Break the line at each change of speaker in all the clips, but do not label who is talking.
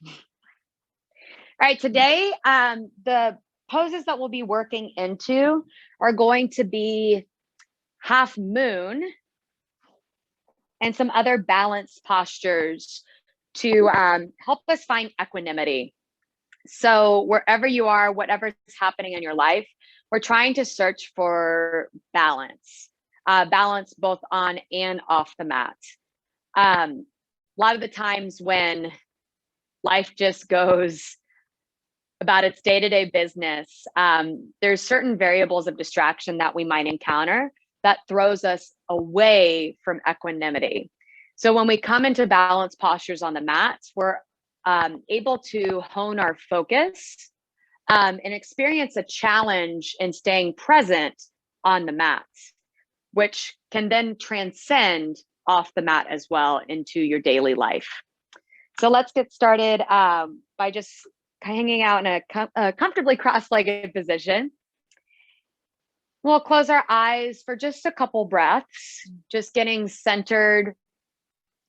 All right, today, the poses that we'll be working into are going to be half moon and some other balance postures to help us find equanimity. So wherever you are, whatever's happening in your life, we're trying to search for balance, balance both on and off the mat. A lot of the times when life just goes about its day-to-day business, there's certain variables of distraction that we might encounter that throws us away from equanimity. So when we come into balance postures on the mat, we're able to hone our focus and experience a challenge in staying present on the mat, which can then transcend off the mat as well into your daily life. So let's get started by just hanging out in a comfortably cross-legged position. We'll close our eyes for just a couple breaths, just getting centered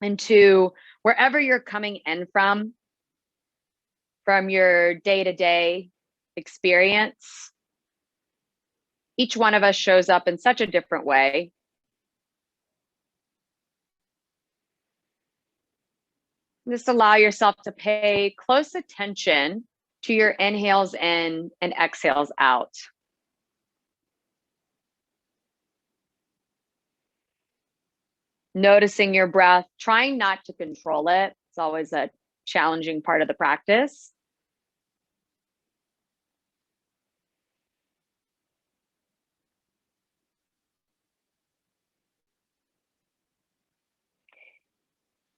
into wherever you're coming in from your day-to-day experience. Each one of us shows up in such a different way. Just allow yourself to pay close attention to your inhales in and exhales out. Noticing your breath, trying not to control it. It's always a challenging part of the practice.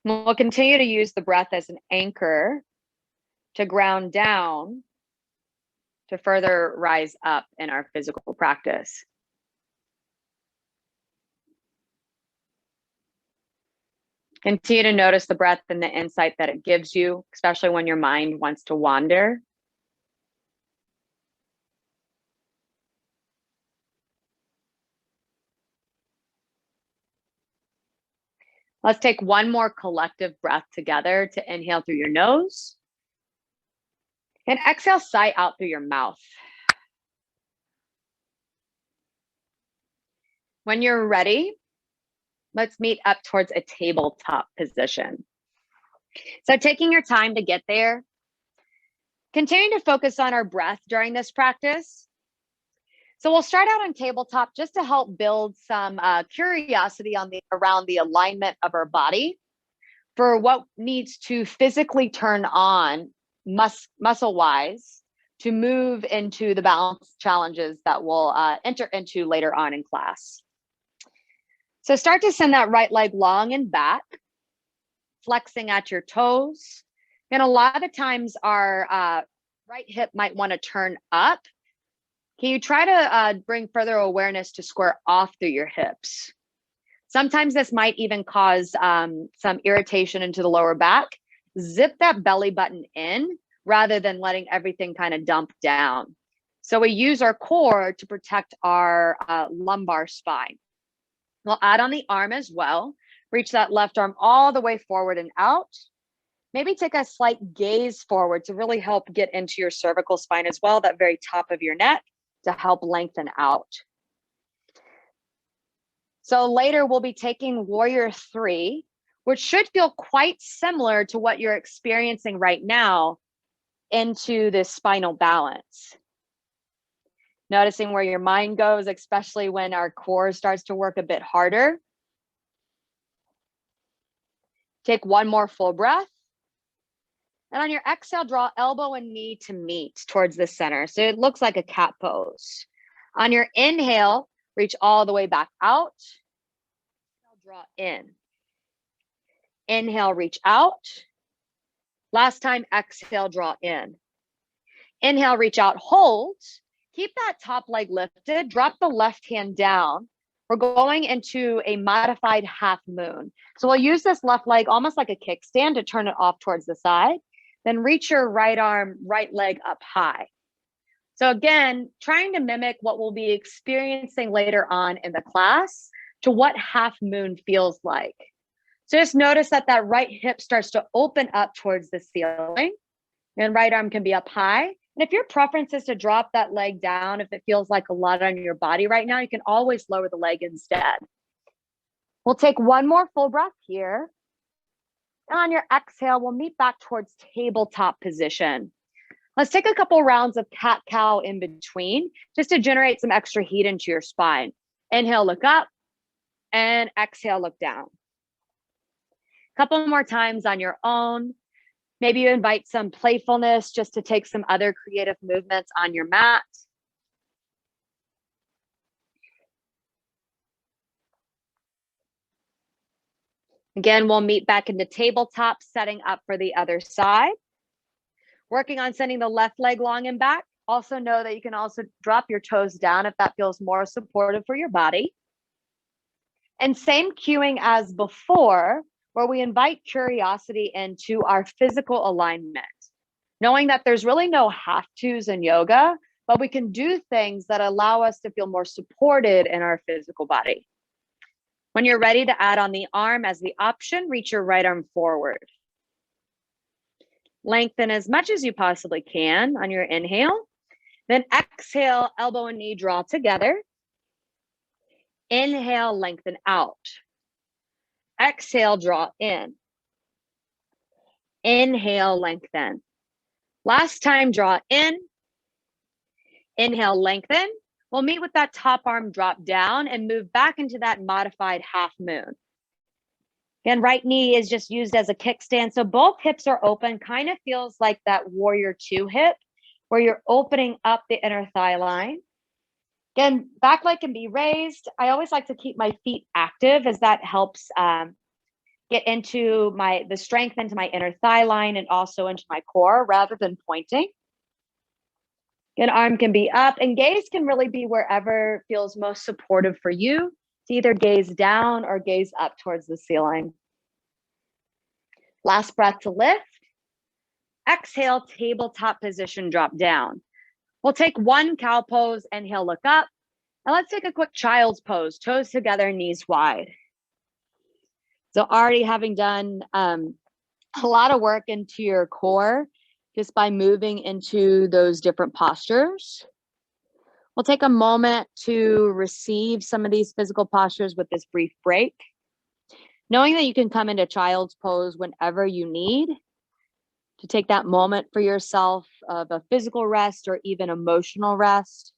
We'll continue to use the breath as an anchor to ground down, to further rise up in our physical practice. Continue to notice the breath and the insight that it gives you, especially when your mind wants to wander. Let's take one more collective breath together to inhale through your nose and exhale sight out through your mouth. When you're ready, let's meet up towards a tabletop position. So taking your time to get there, continue to focus on our breath during this practice. So we'll start out on tabletop just to help build some curiosity around the alignment of our body for what needs to physically turn on muscle-wise to move into the balance challenges that we'll enter into later on in class. So start to send that right leg long and back, flexing at your toes. And a lot of times our right hip might want to turn up. Can you try to bring further awareness to square off through your hips? Sometimes this might even cause some irritation into the lower back. Zip that belly button in rather than letting everything kind of dump down. So we use our core to protect our lumbar spine. We'll add on the arm as well. Reach that left arm all the way forward and out. Maybe take a slight gaze forward to really help get into your cervical spine as well, that very top of your neck, to help lengthen out. So later we'll be taking Warrior 3, which should feel quite similar to what you're experiencing right now into this spinal balance. Noticing where your mind goes, especially when our core starts to work a bit harder. Take one more full breath. And on your exhale, draw elbow and knee to meet towards the center. So it looks like a cat pose. On your inhale, reach all the way back out. Draw in. Inhale, reach out. Last time, exhale, draw in. Inhale, reach out, hold. Keep that top leg lifted. Drop the left hand down. We're going into a modified half moon. So we'll use this left leg almost like a kickstand to turn it off towards the side. Then reach your right arm, right leg up high. So again, trying to mimic what we'll be experiencing later on in the class to what half moon feels like. So just notice that that right hip starts to open up towards the ceiling, and right arm can be up high. And if your preference is to drop that leg down, if it feels like a lot on your body right now, you can always lower the leg instead. We'll take one more full breath here. And on your exhale, we'll meet back towards tabletop position. Let's take a couple rounds of cat-cow in between, just to generate some extra heat into your spine. Inhale, look up, and exhale, look down. A couple more times on your own. Maybe you invite some playfulness just to take some other creative movements on your mat. Again, we'll meet back into tabletop, setting up for the other side. Working on sending the left leg long and back. Also know that you can also drop your toes down if that feels more supportive for your body. And same cueing as before, where we invite curiosity into our physical alignment. Knowing that there's really no have-tos in yoga, but we can do things that allow us to feel more supported in our physical body. When you're ready to add on the arm as the option, reach your right arm forward. Lengthen as much as you possibly can on your inhale. Then exhale, elbow and knee draw together. Inhale, lengthen out. Exhale, draw in. Inhale, lengthen. Last time, draw in. Inhale, lengthen. We'll meet with that top arm drop down and move back into that modified half moon. Again, right knee is just used as a kickstand. So both hips are open, kind of feels like that warrior two hip, where you're opening up the inner thigh line. Again, back leg can be raised. I always like to keep my feet active, as that helps get into the strength into my inner thigh line and also into my core rather than pointing. Again, arm can be up, and gaze can really be wherever feels most supportive for you, to either gaze down or gaze up towards the ceiling. Last breath to lift. Exhale, tabletop position, drop down. We'll take one cow pose, inhale, look up. And let's take a quick child's pose, toes together, knees wide. So already having done a lot of work into your core, just by moving into those different postures. We'll take a moment to receive some of these physical postures with this brief break. Knowing that you can come into child's pose whenever you need, to take that moment for yourself of a physical rest or even emotional rest.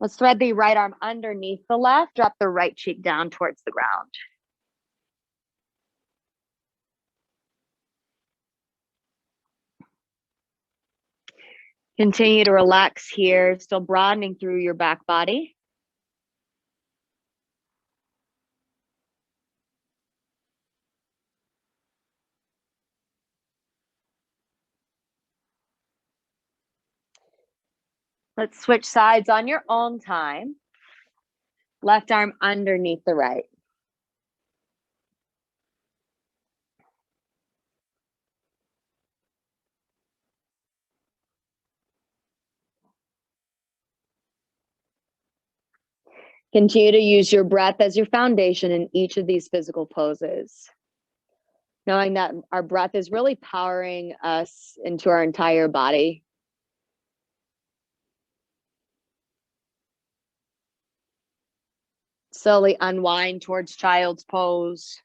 Let's thread the right arm underneath the left, drop the right cheek down towards the ground. Continue to relax here, still broadening through your back body. Let's switch sides on your own time. Left arm underneath the right. Continue to use your breath as your foundation in each of these physical poses. Knowing that our breath is really powering us into our entire body. Slowly unwind towards child's pose.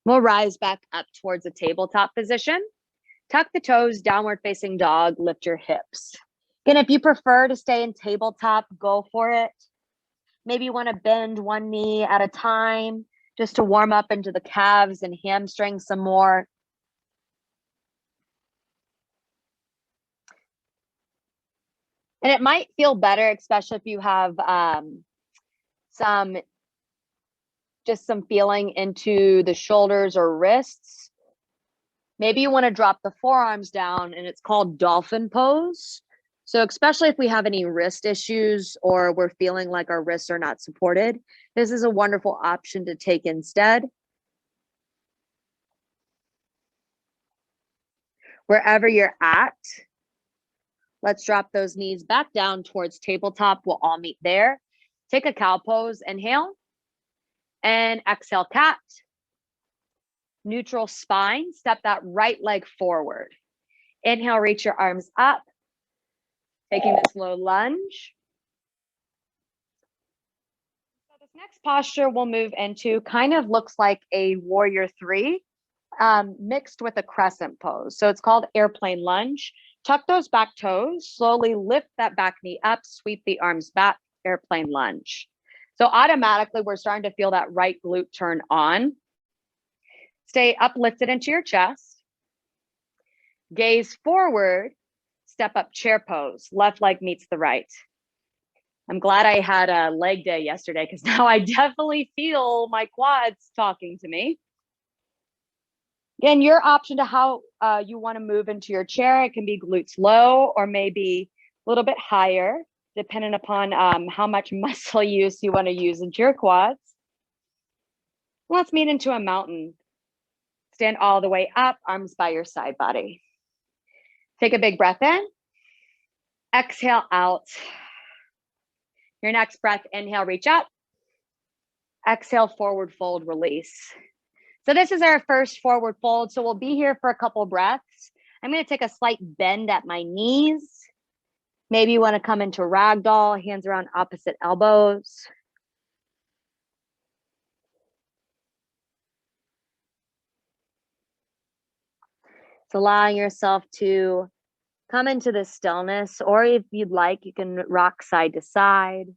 We'll rise back up towards a tabletop position. Tuck the toes, downward facing dog, lift your hips. Again, if you prefer to stay in tabletop, go for it. Maybe you want to bend one knee at a time just to warm up into the calves and hamstrings some more. And it might feel better, especially if you have some feeling into the shoulders or wrists. Maybe you want to drop the forearms down, and it's called dolphin pose. So especially if we have any wrist issues or we're feeling like our wrists are not supported, this is a wonderful option to take instead. Wherever you're at, let's drop those knees back down towards tabletop. We'll all meet there. Take a cow pose, inhale, and exhale, cat. Neutral spine, step that right leg forward. Inhale, reach your arms up. Taking this low lunge. So this next posture we'll move into kind of looks like a warrior three, mixed with a crescent pose. So it's called airplane lunge. Tuck those back toes, slowly lift that back knee up, sweep the arms back, airplane lunge. So automatically we're starting to feel that right glute turn on. Stay uplifted into your chest. Gaze forward, step up chair pose. Left leg meets the right. I'm glad I had a leg day yesterday because now I definitely feel my quads talking to me. Again, your option to how you want to move into your chair. It can be glutes low or maybe a little bit higher, depending upon how much muscle use you want to use into your quads. Let's meet into a mountain. Stand all the way up, arms by your side body. Take a big breath in. Exhale out. Your next breath, inhale, reach up. Exhale, forward fold, release. So this is our first forward fold. So we'll be here for a couple breaths. I'm going to take a slight bend at my knees. Maybe you want to come into ragdoll, hands around opposite elbows. So allowing yourself to come into the stillness, or if you'd like, you can rock side to side.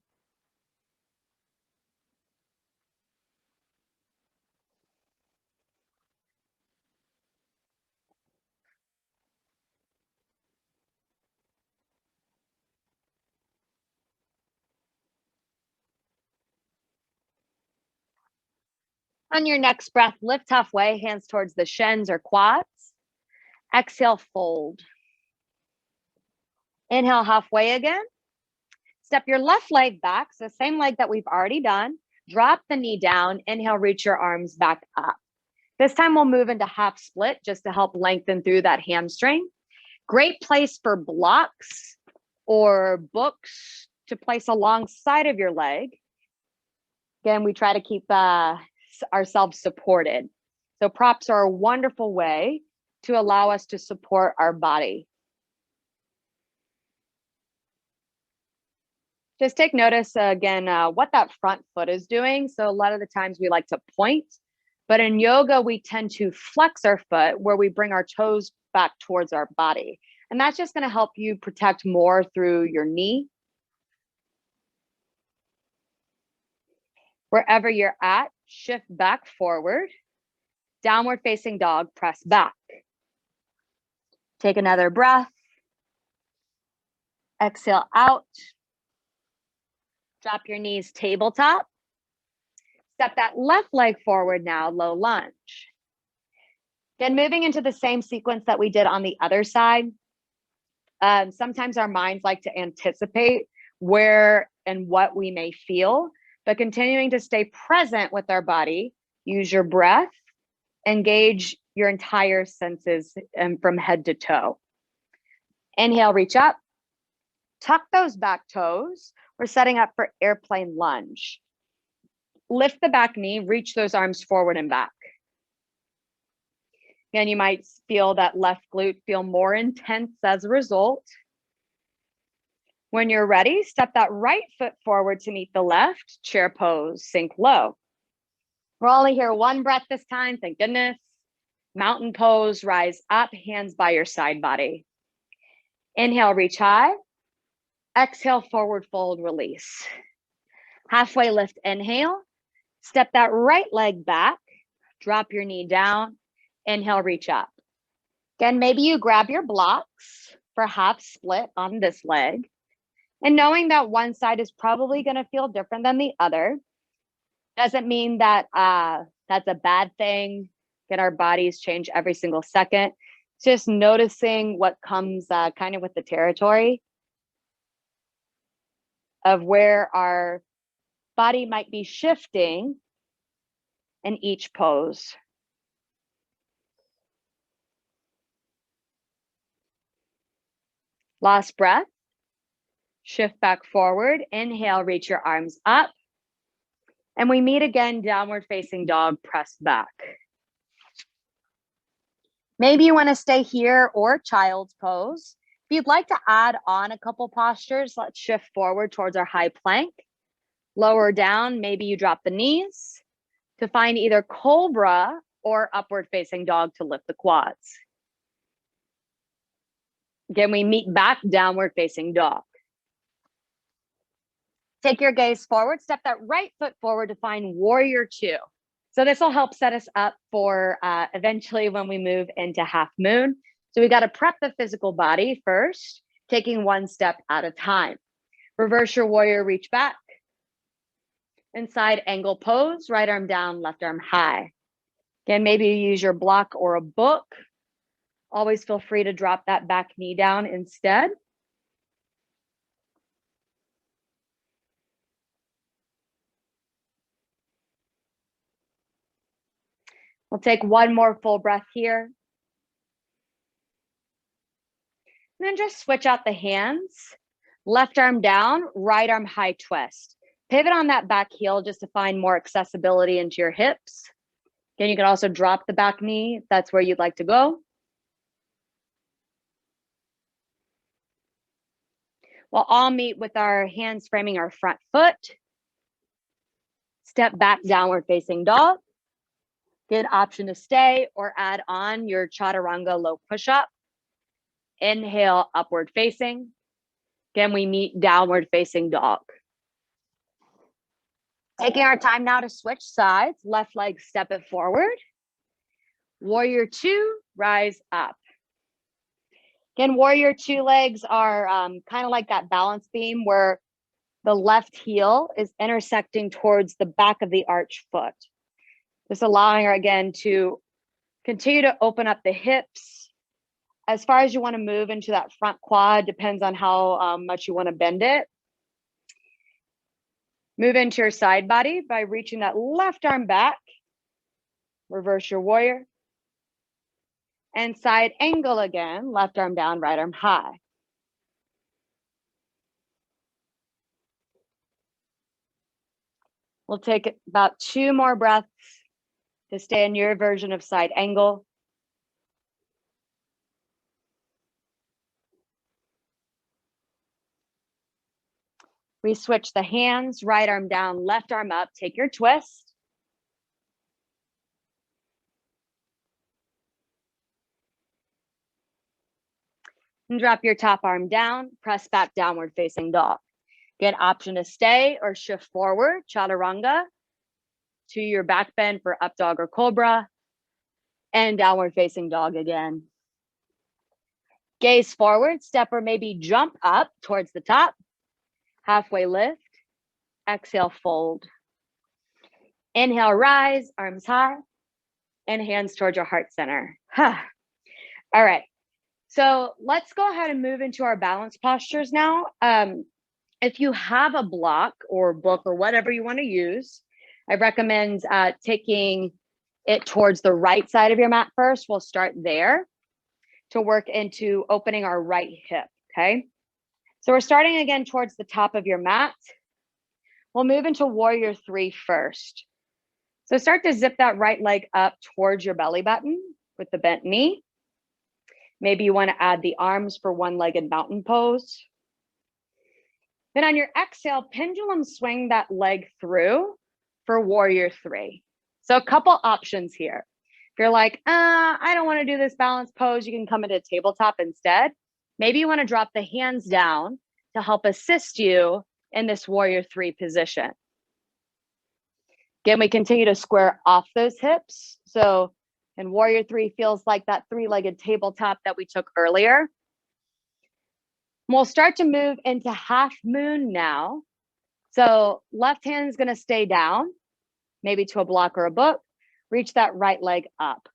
On your next breath, lift halfway, hands towards the shins or quads. Exhale, fold. Inhale halfway again. Step your left leg back, so same leg that we've already done. Drop the knee down. Inhale, reach your arms back up. This time we'll move into half split just to help lengthen through that hamstring. Great place for blocks or books to place alongside of your leg. Again, we try to keep ourselves supported. So props are a wonderful way to allow us to support our body. Just take notice again, what that front foot is doing. So a lot of the times we like to point, but in yoga, we tend to flex our foot where we bring our toes back towards our body. And that's just going to help you protect more through your knee. Wherever you're at, shift back forward. Downward facing dog, press back. Take another breath. Exhale out. Drop your knees, tabletop. Step that left leg forward now, low lunge. Then moving into the same sequence that we did on the other side. Sometimes our minds like to anticipate where and what we may feel, but continuing to stay present with our body, use your breath, engage your entire senses from head to toe. Inhale, reach up, tuck those back toes. We're setting up for airplane lunge. Lift the back knee, reach those arms forward and back. Again, you might feel that left glute feel more intense as a result. When you're ready, step that right foot forward to meet the left, chair pose, sink low. We're only here one breath this time, thank goodness. Mountain pose, rise up, hands by your side body. Inhale, reach high. Exhale, forward fold, release. Halfway lift, inhale. Step that right leg back, drop your knee down. Inhale, reach up. Again, maybe you grab your blocks for half split on this leg. And knowing that one side is probably going to feel different than the other doesn't mean that that's a bad thing. Get our bodies change every single second. It's just noticing what comes kind of with the territory of where our body might be shifting in each pose. Last breath. Shift back forward. Inhale, reach your arms up. And we meet again, downward facing dog, press back. Maybe you want to stay here or child's pose. If you'd like to add on a couple postures, let's shift forward towards our high plank. Lower down, maybe you drop the knees to find either cobra or upward facing dog to lift the quads. Again, we meet back, downward facing dog. Take your gaze forward, step that right foot forward to find warrior two. So this will help set us up for eventually when we move into half moon. So we got to prep the physical body first, taking one step at a time. Reverse your warrior, reach back. Inside angle pose, right arm down, left arm high. Again, maybe you use your block or a book. Always feel free to drop that back knee down instead. We'll take one more full breath here. And then just switch out the hands. Left arm down, right arm high twist. Pivot on that back heel just to find more accessibility into your hips. Again, you can also drop the back knee if that's where you'd like to go. We'll all meet with our hands framing our front foot. Step back, downward facing dog. Good option to stay or add on your chaturanga low push-up. Inhale, upward facing. Again, we meet downward facing dog. Taking our time now to switch sides. Left leg, step it forward. Warrior two, rise up. Again, warrior two legs are kind of like that balance beam where the left heel is intersecting towards the back of the arch foot. Just allowing her again to continue to open up the hips. As far as you want to move into that front quad, depends on how much you want to bend it. Move into your side body by reaching that left arm back. Reverse your warrior. And side angle again, left arm down, right arm high. We'll take about 2 more breaths to stay in your version of side angle. We switch the hands, right arm down, left arm up, take your twist. And drop your top arm down, press back, downward facing dog. Get option to stay or shift forward, chaturanga, to your back bend for up dog or cobra, and downward facing dog again. Gaze forward, step or maybe jump up towards the top, halfway lift, exhale, fold. Inhale, rise, arms high, and hands towards your heart center. All right, so let's go ahead and move into our balance postures now. If you have a block or book or whatever you want to use, I recommend taking it towards the right side of your mat first. We'll start there to work into opening our right hip, okay? So we're starting again towards the top of your mat. We'll move into warrior three first. So start to zip that right leg up towards your belly button with the bent knee. Maybe you want to add the arms for one-legged mountain pose. Then on your exhale, pendulum swing that leg through for warrior three. So a couple options here. If you're like, I don't want to do this balance pose, you can come into tabletop instead. Maybe you want to drop the hands down to help assist you in this warrior three position. Again, we continue to square off those hips. So in warrior three feels like that three-legged tabletop that we took earlier. We'll start to move into half moon now. So left hand is going to stay down, maybe to a block or a book. Reach that right leg up.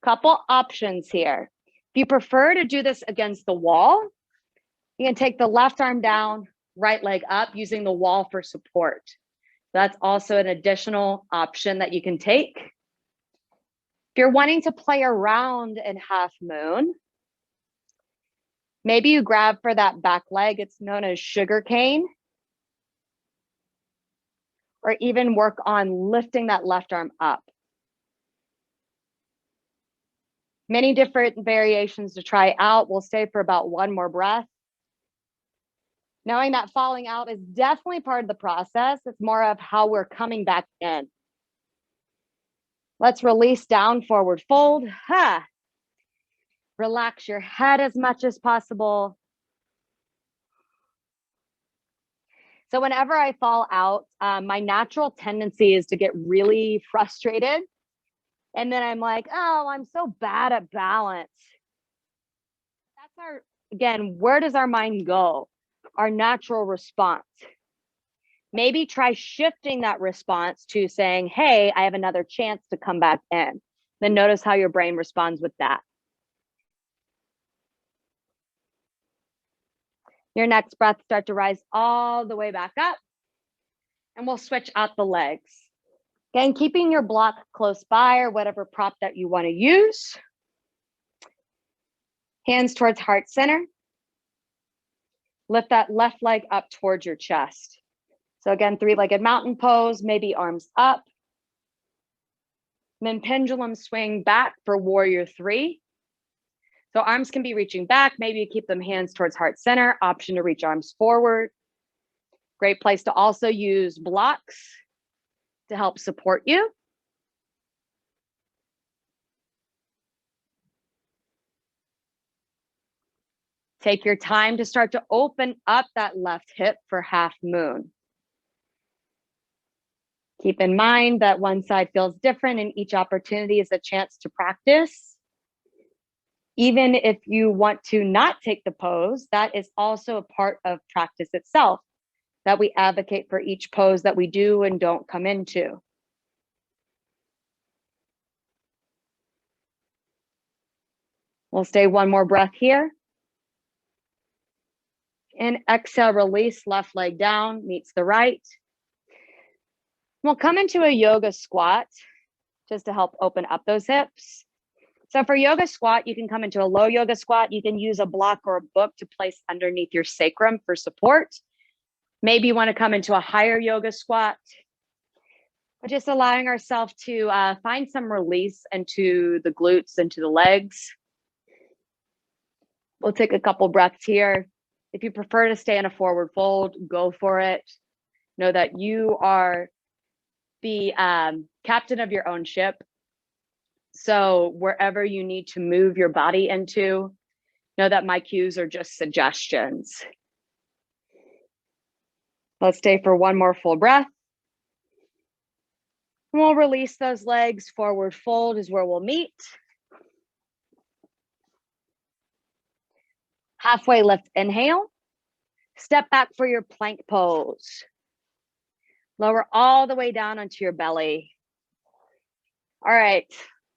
Couple options here. If you prefer to do this against the wall, you can take the left arm down, right leg up using the wall for support. That's also an additional option that you can take. If you're wanting to play around in half moon, Maybe you grab for that back leg. It's known as sugar cane. Or even work on lifting that left arm up. Many different variations to try out. We'll stay for about one more breath. Knowing that falling out is definitely part of the process. It's more of how we're coming back in. Let's release down, forward fold. Relax your head as much as possible. So whenever I fall out, my natural tendency is to get really frustrated. And then I'm like, oh, I'm so bad at balance. That's again, where does our mind go? Our natural response. Maybe try shifting that response to saying, hey, I have another chance to come back in. Then notice how your brain responds with that. Your next breath, start to rise all the way back up. And we'll switch out the legs. Again, keeping your block close by or whatever prop that you want to use. Hands towards heart center. Lift that left leg up towards your chest. So again, three-legged mountain pose, maybe arms up. And then pendulum swing back for warrior three. So arms can be reaching back. Maybe you keep them hands towards heart center. Option to reach arms forward. Great place to also use blocks to help support you. Take your time to start to open up that left hip for half moon. Keep in mind that one side feels different and each opportunity is a chance to practice. Even if you want to not take the pose, that is also a part of practice itself, that we advocate for each pose that we do and don't come into. We'll stay one more breath here. And exhale, release, left leg down, meets the right. We'll come into a yoga squat just to help open up those hips. So for yoga squat, you can come into a low yoga squat. You can use a block or a book to place underneath your sacrum for support. Maybe you want to come into a higher yoga squat, but just allowing ourselves to find some release into the glutes, into the legs. We'll take a couple breaths here. If you prefer to stay in a forward fold, go for it. Know that you are the captain of your own ship. So wherever you need to move your body into, know that my cues are just suggestions. Let's stay for one more full breath. We'll release those legs. Forward fold is where we'll meet. Halfway lift, inhale. Step back for your plank pose. Lower all the way down onto your belly. All right,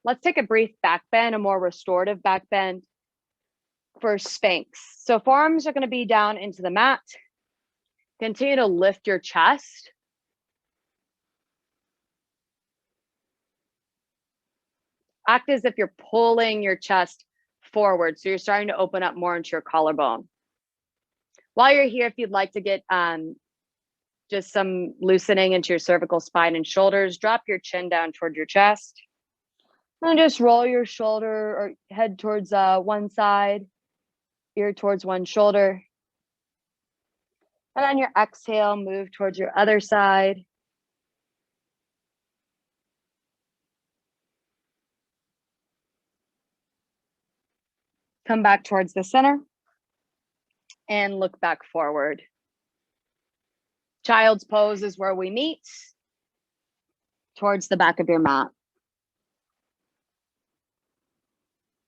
let's take a brief back bend, a more restorative back bend for Sphinx. So forearms are going to be down into the mat. Continue to lift your chest. Act as if you're pulling your chest forward. So you're starting to open up more into your collarbone. While you're here, if you'd like to get just some loosening into your cervical spine and shoulders, drop your chin down toward your chest. And just roll your shoulder or head towards one side, ear towards one shoulder. And on your exhale, move towards your other side. Come back towards the center and look back forward. Child's pose is where we meet towards the back of your mat.